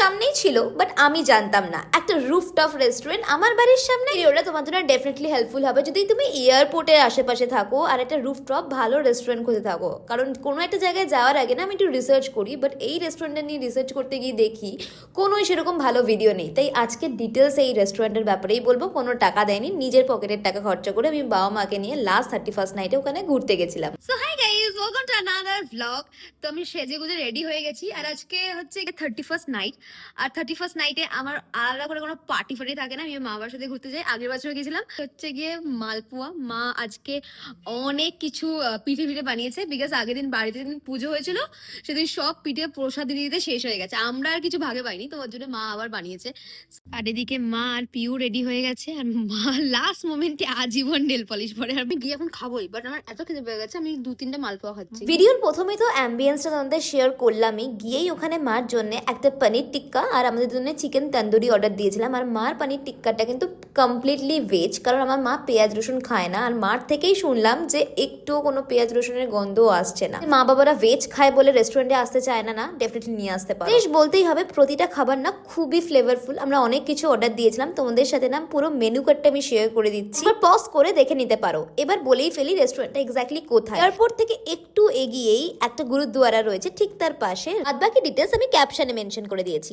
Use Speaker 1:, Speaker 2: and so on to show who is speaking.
Speaker 1: সামনেই ছিল, বাট আমি জানতাম না একটা রুফটপ রেস্টুরেন্ট আমার বাড়ির সামনে। ওটা তোমার জন্য ডেফিনেটলি হেল্পফুল হবে যদি তুমি এয়ারপোর্টের আশেপাশে থাকো আর একটা রুফটপ ভালো রেস্টুরেন্ট খুঁজে থাকো। কারণ কোনো একটা জায়গায় যাওয়ার আগে না আমি একটু রিসার্চ করি, বাট এই রেস্টুরেন্টটা নিয়ে রিসার্চ করতে গিয়ে দেখি কোনো সেরকম ভালো ভিডিও নেই। তাই আজকে ডিটেলস এই রেস্টুরেন্টের ব্যাপারেই বলবো। কোনো টাকা দেয়নি, নিজের পকেটের টাকা খরচা করে আমি বাবা মাকে নিয়ে লাস্ট 31st নাইটে ওখানে ঘুরতে গেছিলাম।
Speaker 2: So hi guys, welcome to another blog. তো আমি সেজে গুজে রেডি হয়ে গেছি, আর আজকে হচ্ছে 31st নাইট। আর 31st নাইটে আমার আলাদা করে কোনো পার্টি ফার্টি থাকে না, আমি মা বাবার সাথে ঘুরতে যাই। আগের বছর গেছিলাম হচ্ছে গিয়ে মালপোয়া। মা আজকে অনেক কিছু পিঠে পিঠে বানিয়েছে, বিকজ আগের দিন বাড়িতে যেদিন পুজো হয়েছিল সেদিন সব পিঠে প্রসাদ দিতে দিতে শেষ হয়ে গেছে, আমরা আর কিছু ভাগে পাইনি, তো ওর জন্য মা আবার বানিয়েছে। আর এদিকে মা আর পিউ রেডি হয়ে গেছে, আর মা লাস্ট মোমেন্টে আজীবন নেল পলিশ পরে। আর আমি গিয়ে এখন খাবোই, বাট আমার এত খেতে পেয়ে গেছে আমি 2-3টা মালপোয়া খাচ্ছি।
Speaker 1: ভিডিওর প্রথমেই তো অ্যাম্বিয়েন্সটা তোমাদের শেয়ার করলামই। গিয়েই ওখানে মার জন্য একটা পনির টিক্কা আর আমাদের জন্য চিকেন তন্দুরি অর্ডার দিয়েছিলাম। আর মার পনির টিক্কাটা কিন্তু কমপ্লিটলি ভেজ, কারণ আমার মা পেঁয়াজ রসুন খায় না। আর মার থেকেই শুনলাম যে একটুও কোনো পেঁয়াজ রসুনের গন্ধও আসছে না। মা বাবারা ভেজ খায় বলে রেস্টুরেন্টে আসতে চায় না, ডেফিনেটলি নিয়ে আসতে পারে। বেশ বলতেই হবে প্রতিটা খাবার না খুবই ফ্লেভারফুল। আমরা অনেক কিছু অর্ডার দিয়েছিলাম, তোমাদের সাথে না পুরো মেনু কার্ডটা আমি শেয়ার করে দিচ্ছি, পজ করে দেখে নিতে পারো। এবার বলেই ফেলি রেস্টুরেন্টটা এক্স্যাক্টলি কোথায়। এয়ারপোর্ট থেকে একটু এগিয়েই একটা গুরুদ্বারা রয়েছে, ঠিক তার পাশে। আর বাকি ডিটেলস আমি ক্যাপশনে মেনশন করে দিয়েছি।